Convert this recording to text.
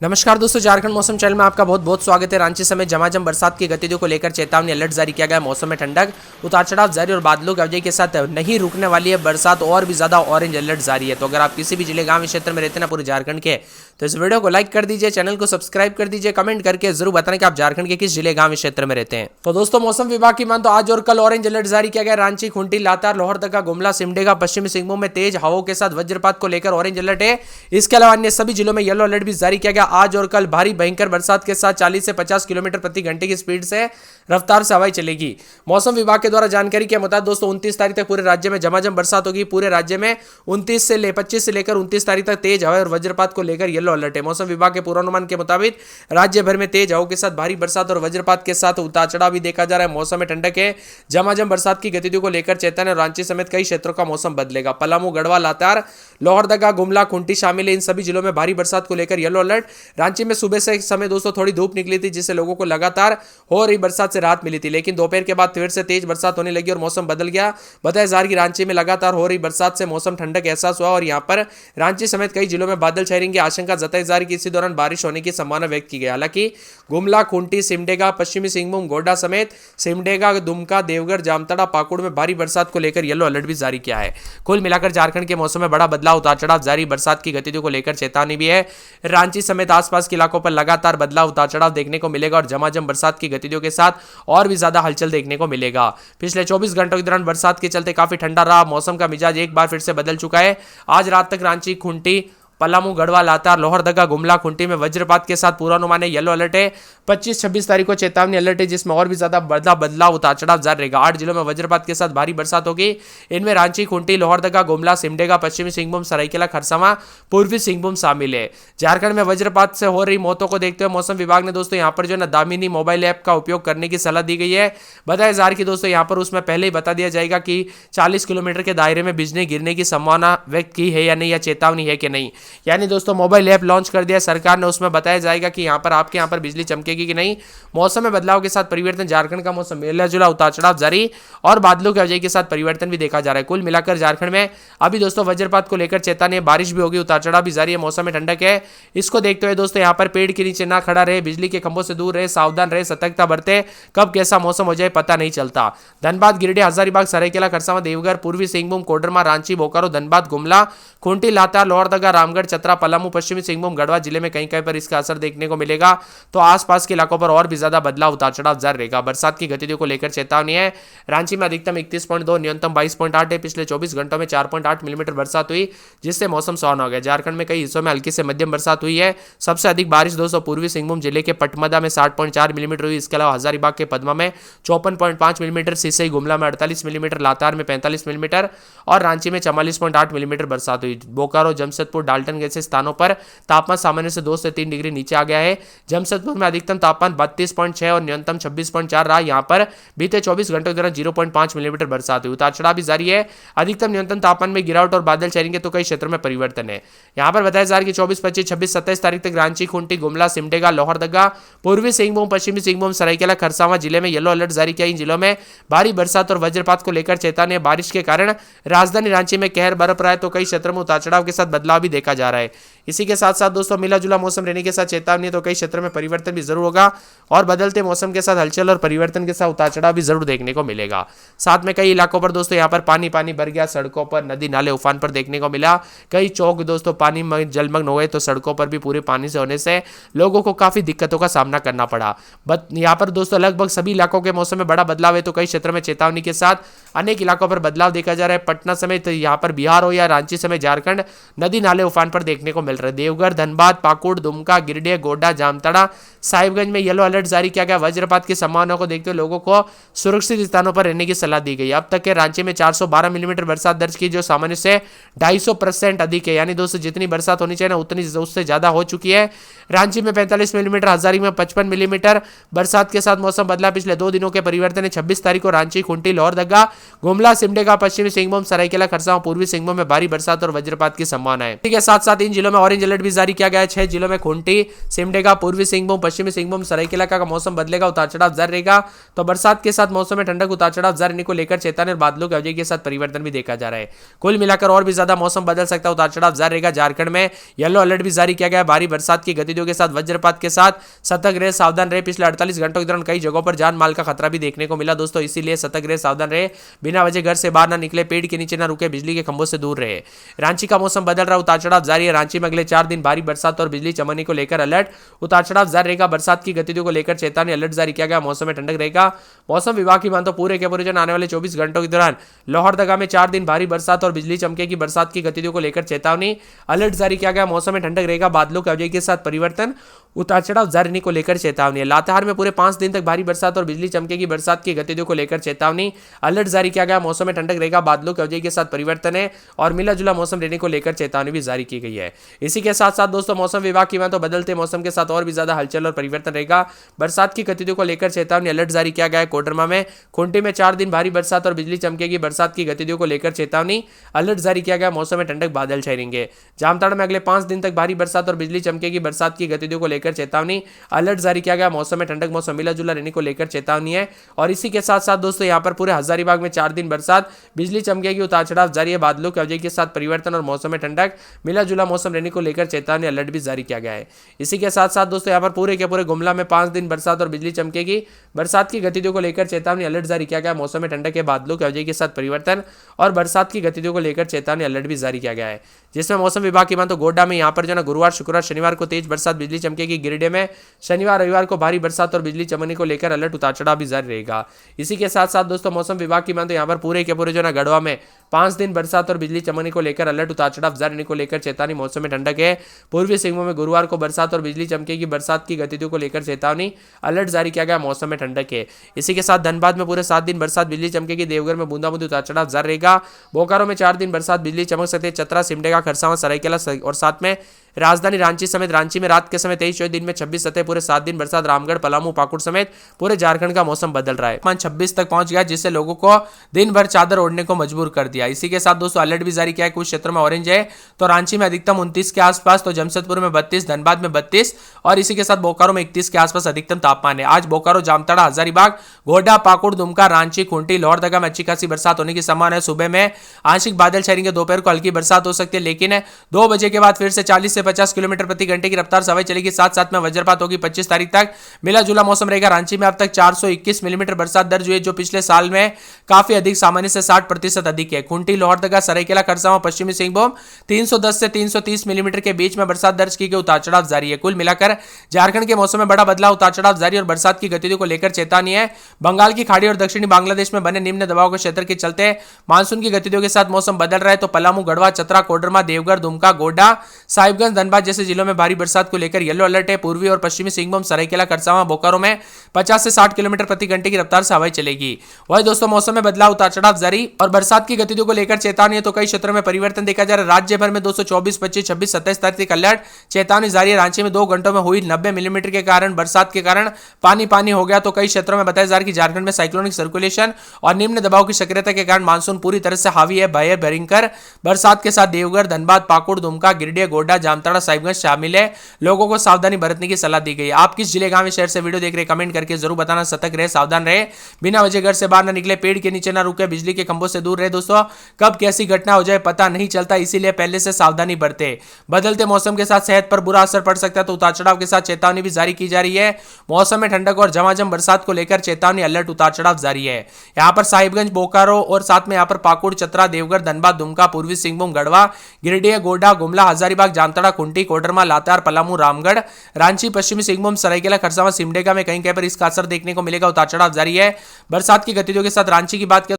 नमस्कार दोस्तों, झारखंड मौसम चैनल में आपका बहुत बहुत स्वागत है। रांची समेत झमाझम बरसात की गतिविधियों को लेकर चेतावनी अलर्ट जारी किया गया। मौसम में ठंडक, उतार चढ़ाव जारी और बादलों की वजह के साथ नहीं रुकने वाली है बरसात, और भी ज्यादा ऑरेंज अलर्ट जारी है। तो अगर आप किसी भी जिले गांव क्षेत्र में रहते हैं ना पूरे झारखंड के, तो इस वीडियो को लाइक कर दीजिए, चैनल को सब्सक्राइब कर दीजिए, कमेंट करके जरूर बताएं कि आप झारखंड के किस जिले गांव क्षेत्र में रहते हैं। तो दोस्तों, मौसम विभाग की मान तो आज और कल ऑरेंज अलर्ट जारी किया गया। रांची, खूंटी, लातेहार, लोहरदगा, गुमला, सिमडेगा, पश्चिमी सिंहभूम में तेज हवाओं के साथ वज्रपात को लेकर ऑरेंज अलर्ट है। इसके अलावा अन्य सभी जिलों में येलो अलर्ट भी जारी किया गया। आज और कल भारी भयंकर बरसात के साथ 40 से 50 किलोमीटर प्रति घंटे की स्पीड से रफ्तार से हवाएं चलेगी। मौसम विभाग के द्वारा जानकारी के मुताबिक दोस्तों 29 तारीख तक पूरे राज्य में झमाझम बरसात होगी। पूरे राज्य में 25 से लेकर 29 तारीख तक तेज हवा और वज्रपात को लेकर येलो अलर्ट है। मौसम विभाग के पूर्वानुमान के मुताबिक राज्य भर में तेज हवाओं के साथ भारी बरसात और वज्रपात के साथ उतार चढ़ाव भी देखा जा रहा है। मौसम में ठंडक है। झमाझम बरसात की गतिविधियों को लेकर चेतावनी। रांची समेत कई क्षेत्रों का मौसम बदलेगा। पलामू, गढ़वा, लातेहार, लोहरदगा, गुमला, खूंटी शामिल है। इन सभी जिलों में भारी बरसात को लेकर येलो अलर्ट। रांची में सुबह से समय दोस्तों थोड़ी धूप निकली थी, जिससे लोगों को लगातार हो रही बरसात से राहत मिली थी, लेकिन दोपहर के बाद फिर से तेज बरसात होने लगी और मौसम बदल गया। बताया जा रहा है कि रांची में लगातार हो रही बरसात से मौसम ठंडक एहसास हुआ और यहां पर रांची समेत कई जिलों में बादल छाने की आशंका जताई जा रही है कि इसी दौरान बारिश होने की संभावना व्यक्त की गई। हालांकि गुमला, खूंटी, सिमडेगा, पश्चिमी सिंहभूम, गोड्डा समेत सिमडेगा, दुमका, देवघर, जामताड़ा, पाकुड़ में भारी बरसात को लेकर येलो अलर्ट भी जारी किया है। कुल मिलाकर झारखंड के मौसम में बड़ा बदलाव, उतार चढ़ाव जारी। बरसात की गतिविधियों को लेकर चेतावनी भी है। रांची समेत आसपास के इलाकों पर लगातार बदलाव, उतार चढ़ाव देखने को मिलेगा और झमाझम बरसात की गतिविधियों के साथ और भी ज्यादा हलचल देखने को मिलेगा। पिछले 24 घंटों के दौरान बरसात के चलते काफी ठंडा रहा। मौसम का मिजाज एक बार फिर से बदल चुका है। आज रात तक रांची, खूंटी, पलामू, गढ़वा, लातेहार, लोहरदगा, गुमला, खूंटी में वज्रपात के साथ पूर्वानुमान है। येलो अलर्ट है। 25-26 तारीख को चेतावनी अलर्ट है, जिसमें और भी ज्यादा बदलाव उतार चढ़ाव जारी रहेगा। 8 जिलों में वज्रपात के साथ भारी बरसात होगी। इनमें रांची, खूंटी, लोहरदगा, गुमला, सिमडेगा, पश्चिमी सिंहभूम, सरायकेला, खरसावां, पूर्वी सिंहभूम शामिल है। झारखंड में वज्रपात से हो रही मौतों को देखते हुए मौसम विभाग ने दोस्तों यहाँ पर जो है दामिनी मोबाइल ऐप का उपयोग करने की सलाह दी गई है। बताया जा रहा है कि दोस्तों यहाँ पर उसमें पहले ही बता दिया जाएगा कि 40 किलोमीटर के दायरे में बिजली गिरने की संभावना व्यक्त की है या नहीं, या चेतावनी है कि नहीं। यानी दोस्तों मोबाइल ऐप लॉन्च कर दिया सरकार ने, उसमें बताया जाएगा कि यहाँ पर आपके यहाँ पर बिजली चमकेगी कि नहीं। मौसम में बदलाव के साथ परिवर्तन। झारखंड का मौसम मिला जुला, उतार चढ़ाव जारी और बादलों की वजह के साथ परिवर्तन भी देखा जा रहा है। कुल मिलाकर झारखंड में अभी दोस्तों वज्रपात को लेकर चेतावनी, बारिश भी होगी, उतार चढ़ाव भी जारी है। मौसम में ठंडक है। इसको देखते हुए दोस्तों यहाँ पर पेड़ के नीचे ना खड़ा रहे, बिजली के खंभों से दूर रहे, सावधान रहे, सतर्कता बरते। कब कैसा मौसम हो जाए पता नहीं चलता। धनबाद, गिरिडीह, हजारीबाग, सरायकेला, खरसावां, देवघर, पूर्वी सिंहभूम, कोडरमा, रांची, बोकारो, धनबाद, गुमला, खूंटी, लातेहार, लोहरदगा, रामगढ़, चतरा, पलामू, पश्चिमी सिंहभूम, गढ़वा जिले में कहीं कहीं पर इसका असर देखने को मिलेगा। तो आसपास के इलाकों पर और भी ज्यादा बदलाव, उतार चढ़ाव जारी रहेगा। बरसात की गतिविधियों को लेकर चेतावनी है। रांची में अधिकतम 31.2, न्यूनतम 22.8 है। पिछले 24 घंटों में 4.8 मिलीमीटर बरसात हुई, जिससे मौसम सुहावना हो गया। झारखंड में कई हिस्सों में हल्की से मध्यम बरसात हुई है। सबसे अधिक बारिश दोस्तों पूर्वी सिंहभूम जिले के पटमदा में 60.4 मिलीमीटर हुई। इसके अलावा हजारीबाग के पदमा में 54.5 मिलीमीटर, सिसई, गुमला में 48 मिलीमीटर, लातेहार में 45 मिलीमीटर और रांची में 44.8 मिलीमीटर बरसात हुई। बोकारो, जमशेदपुर, डाल्टन जैसे स्थानों पर तापमान सामान्य से 2 से 3 डिग्री नीचे आ गया है। जमशेदपुर में अधिकतम तापमान 32.6 और न्यूनतम 26.4 रहा। यहाँ पर बीते 24 घंटों के दौरान 0.5 मिलीमीटर बरसात हुई। उतार चढ़ाव भी जारी है। अधिकतम न्यूनतम तापमान में गिरावट और बादल छाएंगे तो कई क्षेत्रों में परिवर्तन है। यहाँ पर बताया जा रहा है कि 24, 25, 26, 27 तारीख तक रांची, खूंटी, गुमला, सिमडेगा, लोहरदगा, पूर्वी सिंहभूम, पश्चिमी सिंहभूम, सरायकेला, खरसावां जिले में येलो अलर्ट जारी किया। इन जिलों में भारी बरसात और वज्रपात को लेकर चेतावनी। बारिश के कारण राजधानी रांची में कहर बरप रहा है, तो कई क्षेत्रों में उतार चढ़ाव के साथ बदलाव भी देखा जा रहा है। इसी के साथ साथ दोस्तों मिला जुला मौसम रहने के साथ चेतावनी, तो कई क्षेत्रों में परिवर्तन भी जरूर होगा और बदलते मौसम के साथ हलचल और परिवर्तन के साथ उतार चढ़ाव भी जरूर देखने को मिलेगा। साथ में कई इलाकों पर दोस्तों यहाँ पर पानी भर गया, सड़कों पर नदी नाले उफान पर देखने को मिला। कई चौक दोस्तों पानी में जलमग्न हो गए, तो सड़कों पर भी पूरे पानी से होने से लोगों को काफी दिक्कतों का सामना करना पड़ा। यहाँ पर दोस्तों लगभग सभी इलाकों के मौसम में बड़ा बदलाव है, तो कई क्षेत्रों में चेतावनी के साथ अनेक इलाकों पर बदलाव देखा जा रहा है। पटना समेत यहाँ पर बिहार हो या रांची समेत झारखंड नदी नाले उफान पर देखने को मिल रहे हैं। देवघर, धनबाद, पाकुड़, दुमका, गिरिडीह, गोड्डा, जामताड़ा, साहिबगंज में येलो अलर्ट जारी किया गया। वज्रपात की संभावना को देखते हुए लोगों को सुरक्षित स्थानों पर रहने की सलाह दी गई। अब तक के रांची में 412 मिलीमीटर बरसात दर्ज की, जो सामान्य से 250% अधिक है। यानी दोस्तों जितनी बरसात होनी चाहिए ना उतनी उससे ज्यादा हो चुकी है। रांची में 45 मिलीमीटर, हजारी में 55 मिलीमीटर बरसात के साथ मौसम बदला। पिछले 2 दिनों के परिवर्तन है। 26 तारीख को रांची, खूंटी, लोहरदगा, गुमला, सिमडेगा, पश्चिमी सिंहभूम, सरायकेला, खरसावां, पूर्वी सिंहभूम में भारी बरसात और वज्रपात की संभावना है। ठीक है, साथ साथ इन जिलों में ऑरेंज अलर्ट भी जारी किया गया है। 6 जिलों में खूंटी, सिमडेगा, पूर्वी सिंहभूम, पश्चिमी सिंहभूम सरायकेला का मौसम बदलेगा, उतार चढ़ाव जारी रहेगा। तो बरसात के साथ मौसम में ठंडक, उतार चढ़ाव जारी रहने को लेकर चेतावनी और बादलों की अवधि के साथ परिवर्तन भी देखा जा रहा है। कुल मिलाकर और भी ज्यादा मौसम बदल सकता है, उतार चढ़ाव जारी रहेगा। झारखंड में येलो अलर्ट भी जारी किया गया है। भारी बरसात की गतिविधियों के साथ वज्रपात के साथ सतर्क रहे, सावधान रहे। पिछले 48 घंटों के दौरान कई जगहों पर जान माल का खतरा भी देखने को मिला दोस्तों, इसीलिए सतर्क रहे, सावधान रहे, बिना वजह घर से बाहर ना निकले, पेड़ के नीचे ना रुके, बिजली के खंभों से दूर रहे। रांची का मौसम बदल रहा, उतार चढ़ाव जारी है। रांची में अगले 4 दिन भारी बरसात और बिजली चमकने को लेकर अलर्ट, उतार चढ़ाव जारी रहेगा। बरसात की गतिविधियों को लेकर चेतावनी, अलर्ट जारी किया गया। मौसम में ठंडक रहेगा। मौसम विभाग की माने तो पूरे के पूरे जो आने वाले 24 घंटों के दौरान लोहरदगा में 4 दिन भारी बरसात और बिजली चमकेगी। बरसात की गतिविधियों को लेकर चेतावनी, अलर्ट जारी किया गया। मौसम में ठंडक रहेगा। बादलों की अवधि के साथ परिवर्तन, उतार चढ़ाव जारी रहने को लेकर चेतावनी है। लातेहार में पूरे 5 दिन तक भारी बरसात और बिजली चमकेगी। बरसात की गतिविधियों को लेकर चेतावनी, अलर्ट जारी किया गया। मौसम में ठंडक रहेगा। बादलों की अवधि के साथ परिवर्तन है और मिला जुला मौसम रहने को लेकर चेतावनी भी जारी की गई है। इसी के साथ साथ दोस्तों मौसम विभाग की माने तो बदलते मौसम के साथ और भी ज्यादा हलचल और परिवर्तन रहेगा। बरसात की गतिविधियों को लेकर चेतावनी, अलर्ट जारी किया गया है। कोडरमा में खूंटी में 4 दिन भारी बरसात और बिजली चमकेगी। बरसात की गतिविधियों को लेकर चेतावनी, अलर्ट जारी किया गया। मौसम में ठंडक, बादल छाए रहेंगे। जामताड़ा में अगले 5 दिन तक भारी बरसात और बिजली चमकेगी। बरसात की गतिविधियों को लेकर चेतावनी, अलर्ट जारी किया गया। मौसम में ठंडक, मौसम मिला जुला रहने को लेकर चेतावनी है। और इसी के साथ साथ दोस्तों यहाँ पर पूरे हजारीबाग में 4 दिन बरसात, बिजली चमकेगी, उतार चढ़ाव जारी है। बादलों की अवधि के साथ परिवर्तन और मौसम में ठंडक, मिला जुला मौसम रहने को लेकर चेतावनी, अलर्ट भी जारी किया गया है। इसी के साथ साथ दोस्तों यहाँ पर पूरे के पूरे गुमला में 5 दिन बरसात और बिजली चमकेगी। बरसात की गतिविधियों को लेकर चेतावनी, अलर्ट जारी किया गया। मौसम में ठंडक के, बादलों की अवधि के साथ परिवर्तन और बरसात की गतिविधियों को लेकर चेतावनी, अलर्ट भी जारी किया गया है। जिसमें मौसम विभाग की माने तो गोड्डा में यहाँ पर जो है गुरुवार, शुक्रवार, शनिवार को तेज बरसात, बिजली चमकेगी। गिरिडीह में शनिवार, रविवार को भारी बरसात और बिजली चमकने को लेकर अलर्ट, उतार चढ़ाव भी जारी रहेगा। इसी के साथ साथ दोस्तों मौसम विभाग की माने तो यहाँ पर पूरे के पूरे जो है गढ़वा में 5 दिन बरसात और बिजली चमकने को लेकर अलर्ट, उतार चढ़ाव जारी रहने को लेकर चेतावनी। मौसम में ठंडक है। पूर्वी सिंहभूम में गुरुवार को बरसात और बिजली चमकेगी। बरसात की गतिविधियों को लेकर चेतावनी, अलर्ट जारी किया गया। मौसम में ठंडक है। इसी के साथ धनबाद में पूरे 7 दिन बरसात, बिजली चमकेगी। देवघर में बूंदाबूंदी, उतार चढ़ाव जारी रहेगा। बोकारो में 4 दिन बरसात, बिजली चमक सकती है। चतरा, सिमडेगा, खरसावां, सरायकेला और साथ में राजधानी रांची समेत रांची में रात के समय 23 दिन में 26 सतह पूरे 7 दिन बरसात। रामगढ़, पलामू, पाकुड़ समेत पूरे झारखंड का मौसम बदल रहा है। 26 तक पहुंच गया, जिससे लोगों को दिन भर चादर ओढ़ने को मजबूर कर दिया। इसी के साथ दोस्तों अलर्ट भी जारी किया है। कुछ क्षेत्रों में ऑरेंज है, तो रांची में अधिकतम 29 के आसपास, तो जमशेदपुर में 32, धनबाद में 32 और इसी के साथ बोकारो में 31 के आसपास अधिकतम तापमान है। आज बोकारो, जामताड़ा, हजारीबाग, गोड्डा, पाकुड़, दुमका, रांची, खूंटी, लोहरदगा में अच्छी खासी बरसात होने की संभावना है। सुबह में आंशिक बादल छाएंगे। दोपहर को हल्की बरसात हो सकती है, लेकिन 2 बजे के बाद फिर से 40 से 50 किलोमीटर प्रति घंटे की रफ्तार से हवा चलेगी। साथ साथ में वज्रपात होगी। 25 तारीख तक मिला जुला मौसम रहेगा। रांची में अब तक 421 मिलीमीटर बरसात दर्ज हुई है, जो पिछले साल में काफी अधिक, सामान्य से 60% अधिक है। खूंटी, लोहरदगा, सरायकेला, खरसावां, पश्चिमी सिंहभूम 310 से 330 मिलीमीटर के बीच में बरसात दर्ज की गई। उतार चढ़ाव जारी है। कुल मिलाकर झारखंड के मौसम में बड़ा बदलाव, उतार चढ़ाव जारी और बरसात की गतिविधियों को लेकर चेतावनी है। बंगाल की खाड़ी और दक्षिणी बांग्लादेश में बने निम्न दबाव के क्षेत्र के चलते मानसून की गतिविधियों के साथ मौसम बदल रहा है। तो पलामू, गढ़वा, चतरा, कोडरमा, देवघर, दुमका, गोड्डा, साहिबगंज, धनबाद जैसे जिलों में भारी बरसात को लेकर येलो अलर्ट है। पूर्वी और पश्चिमी सिंहभूम, सरायकेला, खरसावां, बोकारो में 50 से 60 किलोमीटर प्रति घंटे की रफ्तार से हवाएं चलेगी। वही दोस्तों मौसम में बदलाव, उतार चढ़ाव जारी और बरसात की गतिविधियों को लेकर चेतावनी है। तो कई क्षेत्रों में परिवर्तन देखा जा रहा है। राज्य भर में 224, 25, 26, 27 तारीख अलर्ट, चेतावनी जारी है। रांची में 2 घंटों में हुई 90 मिलीमीटर के कारण बरसात के कारण पानी पानी हो गया। तो कई क्षेत्रों में बताया जा रहा है कि झारखंड में साइक्लोनिक सर्कुलेशन और निम्न दबाव की सक्रियता के कारण मानसून पूरी तरह से हावी है। भयंकर बरसात के साथ देवघर, धनबाद, पाकुड़, दुमका, गिरिडीह, गोड्डा, जामताड़ा, साहिबगंज शामिल है। लोगों को सावधानी बरतने की सलाह दी गई है। आप किस जिले, गांव, शहर से वीडियो देख रहे हैं, कमेंट करके जरूर बताना। सतर्क रहे, सावधान रहे, बिना वजह घर से बाहर न निकले, पेड़ के नीचे न रुके, बिजली के खंभों से दूर रहे। दोस्तों कब कैसी घटना हो जाए पता नहीं चलता, इसीलिए पहले से सावधानी बरते। बदलते मौसम के साथ सेहत पर बुरा असर पड़ सकता है, तो उतार चढ़ाव के साथ चेतावनी भी जारी की जा रही है। मौसम में ठंडक और झमाझम बरसात को लेकर चेतावनी, अलर्ट, उतार चढ़ाव जारी है। यहाँ पर साहिबगंज, बोकारो और साथ में यहाँ पर पाकुड़, चतरा, देवघर, धनबाद, दुमका, पूर्वी सिंहभूम, गढ़वा, गिरिडीह, गोड्डा, गुमला, हजारीबाग, जामताड़ा, खूंटी, कोडरमा, लातेहार, पलामू, रामगढ़, रांची, पश्चिमी सिंहभूम, सरायकेला, खरसावां, सिमडेगा में कहीं कहीं पर इसका असर देखने को मिलेगा। उतार चढ़ाव जारी है। बरसात की गतिविधियों के साथ रांची की बात